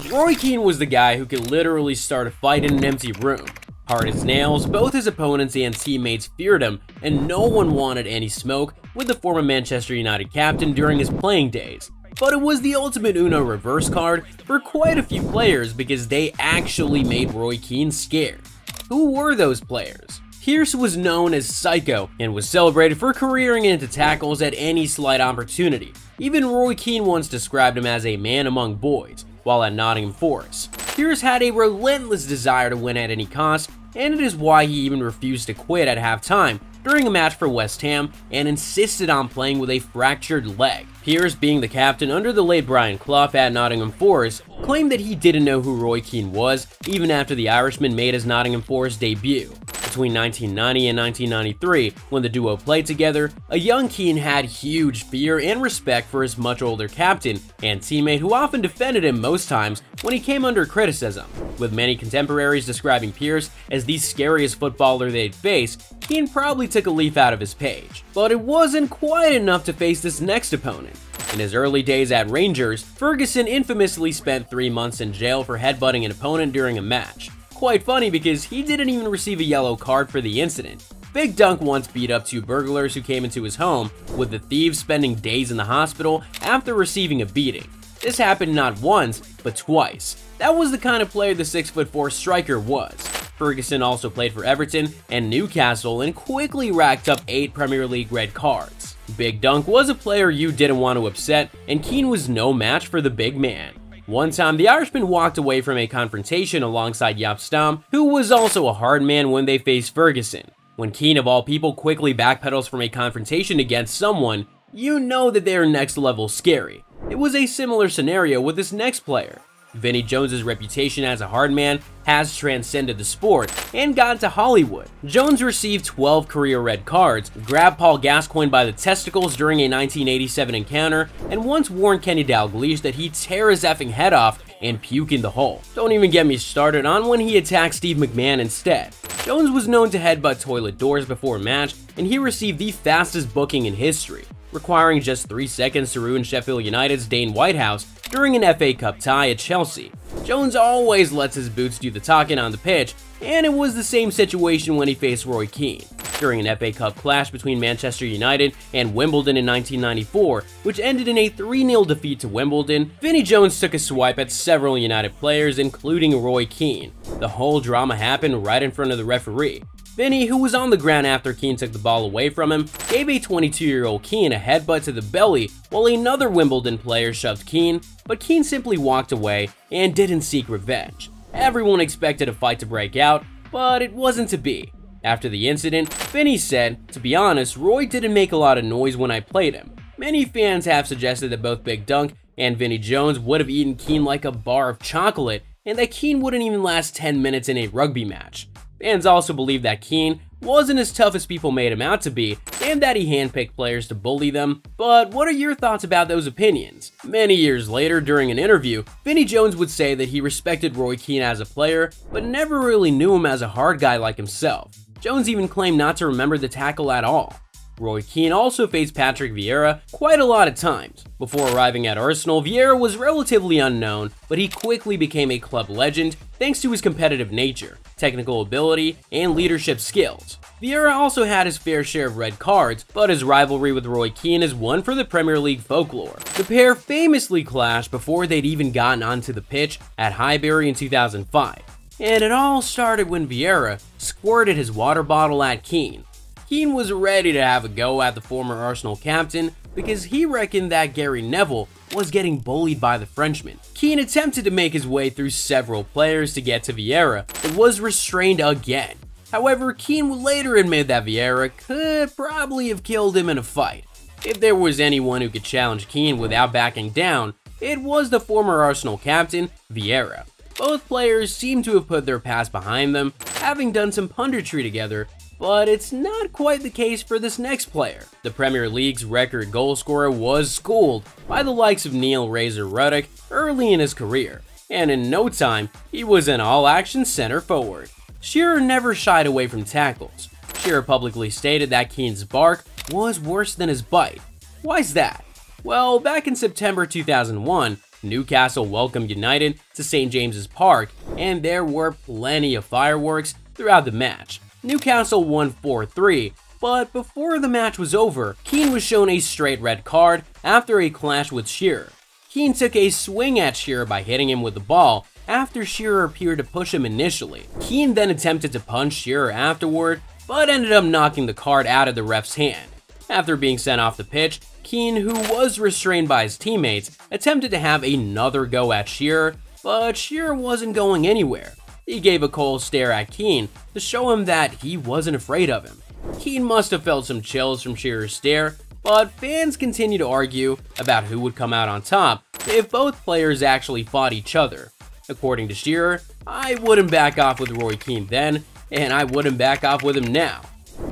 Roy Keane was the guy who could literally start a fight in an empty room. Hard as nails, both his opponents and teammates feared him, and no one wanted any smoke with the former Manchester United captain during his playing days. But it was the ultimate Uno reverse card for quite a few players because they actually made Roy Keane scared. Who were those players? Pierce was known as Psycho and was celebrated for careering into tackles at any slight opportunity. Even Roy Keane once described him as a man among boys while at Nottingham Forest. Pierce had a relentless desire to win at any cost, and it is why he even refused to quit at halftime during a match for West Ham and insisted on playing with a fractured leg. Pierce, being the captain under the late Brian Clough at Nottingham Forest, claimed that he didn't know who Roy Keane was even after the Irishman made his Nottingham Forest debut. Between 1990 and 1993, when the duo played together, a young Keane had huge fear and respect for his much older captain and teammate who often defended him most times when he came under criticism. With many contemporaries describing Pierce as the scariest footballer they'd face, Keane probably took a leaf out of his page. But it wasn't quite enough to face this next opponent. In his early days at Rangers, Ferguson infamously spent 3 months in jail for headbutting an opponent during a match. Quite funny because he didn't even receive a yellow card for the incident. Big Dunk once beat up 2 burglars who came into his home, with the thieves spending days in the hospital after receiving a beating. This happened not once, but twice. That was the kind of player the 6'4" striker was. Ferguson also played for Everton and Newcastle and quickly racked up 8 Premier League red cards. Big Dunk was a player you didn't want to upset, and Keane was no match for the big man. One time, the Irishman walked away from a confrontation alongside Jaap Stam, who was also a hard man when they faced Ferguson. When Keane of all people quickly backpedals from a confrontation against someone, you know that they are next level scary. It was a similar scenario with this next player. Vinnie Jones's reputation as a hard man has transcended the sport and gotten to Hollywood. Jones received 12 career red cards, grabbed Paul Gascoigne by the testicles during a 1987 encounter, and once warned Kenny Dalglish that he'd tear his effing head off and puke in the hole. Don't even get me started on when he attacked Steve McMahon instead. Jones was known to headbutt toilet doors before a match, and he received the fastest booking in history, requiring just 3 seconds to ruin Sheffield United's Dane Whitehouse during an FA Cup tie at Chelsea. Jones always lets his boots do the talking on the pitch, and it was the same situation when he faced Roy Keane. During an FA Cup clash between Manchester United and Wimbledon in 1994, which ended in a 3-0 defeat to Wimbledon, Vinnie Jones took a swipe at several United players, including Roy Keane. The whole drama happened right in front of the referee. Vinnie, who was on the ground after Keane took the ball away from him, gave a 22-year-old Keane a headbutt to the belly while another Wimbledon player shoved Keane, but Keane simply walked away and didn't seek revenge. Everyone expected a fight to break out, but it wasn't to be. After the incident, Vinnie said, "To be honest, Roy didn't make a lot of noise when I played him." Many fans have suggested that both Big Dunk and Vinnie Jones would have eaten Keane like a bar of chocolate, and that Keane wouldn't even last 10 minutes in a rugby match. Fans also believe that Keane wasn't as tough as people made him out to be, and that he handpicked players to bully them. But what are your thoughts about those opinions? Many years later, during an interview, Vinnie Jones would say that he respected Roy Keane as a player, but never really knew him as a hard guy like himself. Jones even claimed not to remember the tackle at all. Roy Keane also faced Patrick Vieira quite a lot of times. Before arriving at Arsenal, Vieira was relatively unknown, but he quickly became a club legend thanks to his competitive nature, technical ability, and leadership skills. Vieira also had his fair share of red cards, but his rivalry with Roy Keane is one for the Premier League folklore. The pair famously clashed before they'd even gotten onto the pitch at Highbury in 2005. And it all started when Vieira squirted his water bottle at Keane. Keane was ready to have a go at the former Arsenal captain because he reckoned that Gary Neville was getting bullied by the Frenchman. Keane attempted to make his way through several players to get to Vieira, but was restrained again. However, Keane would later admit that Vieira could probably have killed him in a fight. If there was anyone who could challenge Keane without backing down, it was the former Arsenal captain, Vieira. Both players seem to have put their past behind them, having done some punditry together, but it's not quite the case for this next player. The Premier League's record goalscorer was schooled by the likes of Neil Razor Ruddock early in his career, and in no time, he was an all-action center forward. Shearer never shied away from tackles. Shearer publicly stated that Keane's bark was worse than his bite. Why's that? Well, back in September 2001, Newcastle welcomed United to St. James's Park, and there were plenty of fireworks throughout the match. Newcastle won 4-3, but before the match was over, Keane was shown a straight red card after a clash with Shearer. Keane took a swing at Shearer by hitting him with the ball after Shearer appeared to push him initially. Keane then attempted to punch Shearer afterward, but ended up knocking the card out of the ref's hand. After being sent off the pitch, Keane, who was restrained by his teammates, attempted to have another go at Shearer, but Shearer wasn't going anywhere. He gave a cold stare at Keane to show him that he wasn't afraid of him. Keane must have felt some chills from Shearer's stare, but fans continue to argue about who would come out on top if both players actually fought each other. According to Shearer, "I wouldn't back off with Roy Keane then, and I wouldn't back off with him now."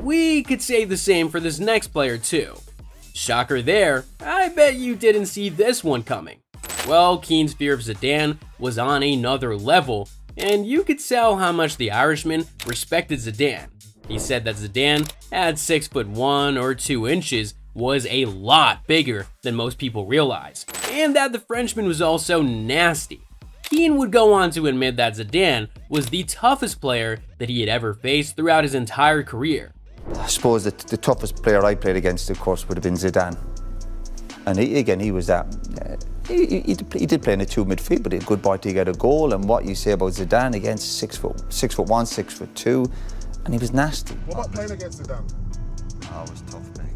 We could say the same for this next player too. Shocker there, I bet you didn't see this one coming. Well, Keane's fear of Zidane was on another level, and you could tell how much the Irishman respected Zidane. He said that Zidane at 6'1" or 2 inches was a lot bigger than most people realize, and that the Frenchman was also nasty. Keane would go on to admit that Zidane was the toughest player that he had ever faced throughout his entire career. I suppose that the toughest player I played against, of course, would have been Zidane. And he was that. He did play in a 2 midfield, but a good boy to get a goal. And what you say about Zidane against 6'1", 6'2", and he was nasty. What about playing against Zidane? Oh, it was tough, mate.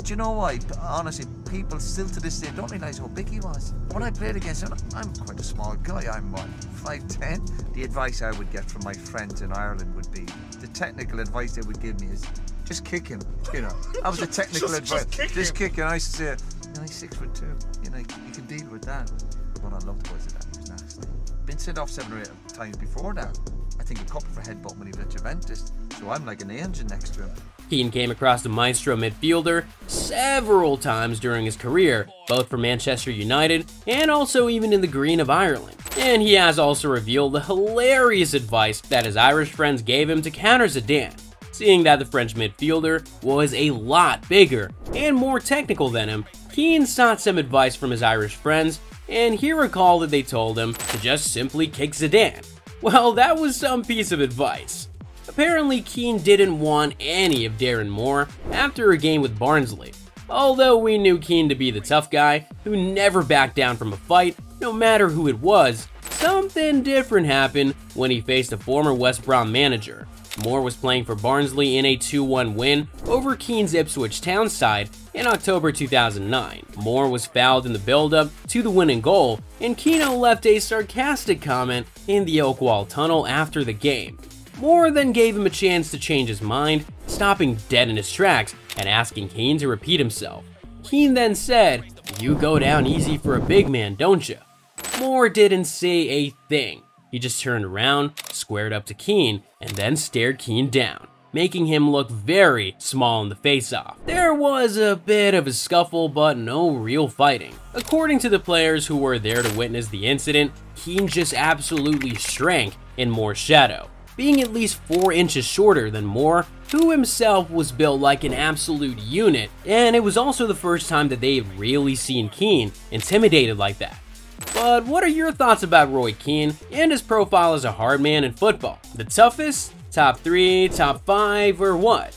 Do you know why? Honestly, people still to this day don't realise how big he was. When I played against him, I'm quite a small guy. I'm what, 5'10". The advice I would get from my friends in Ireland would be, the technical advice they would give me is, just kick him. You know, that was the technical advice. Just kick him. I used to say, you know, he's 6'2". You know, you can deal with that. What I loved was that he was nasty. Been sent off 7 or 8 times before that. I think a couple for headbutt when he was at Juventus. So I'm like an angel next to him. Keane came across the maestro midfielder several times during his career, both for Manchester United and also even in the green of Ireland. And he has also revealed the hilarious advice that his Irish friends gave him to counter Zidane. Seeing that the French midfielder was a lot bigger and more technical than him, Keane sought some advice from his Irish friends, and he recalled that they told him to just simply kick Zidane. Well, that was some piece of advice. Apparently, Keane didn't want any of Darren Moore after a game with Barnsley. Although we knew Keane to be the tough guy who never backed down from a fight, no matter who it was, something different happened when he faced a former West Brom manager. Moore was playing for Barnsley in a 2-1 win over Keane's Ipswich Town side in October 2009. Moore was fouled in the build-up to the winning goal, and Keane left a sarcastic comment in the Oakwall tunnel after the game. Moore then gave him a chance to change his mind, stopping dead in his tracks and asking Keane to repeat himself. Keane then said, "You go down easy for a big man, don't you?" Moore didn't say a thing. He just turned around, squared up to Keane, and then stared Keane down, making him look very small in the face-off. There was a bit of a scuffle, but no real fighting. According to the players who were there to witness the incident, Keane just absolutely shrank in Moore's shadow, being at least 4 inches shorter than Moore, who himself was built like an absolute unit, and it was also the first time that they had really seen Keane intimidated like that. But what are your thoughts about Roy Keane and his profile as a hard man in football? The toughest? Top 3, top 5, or what?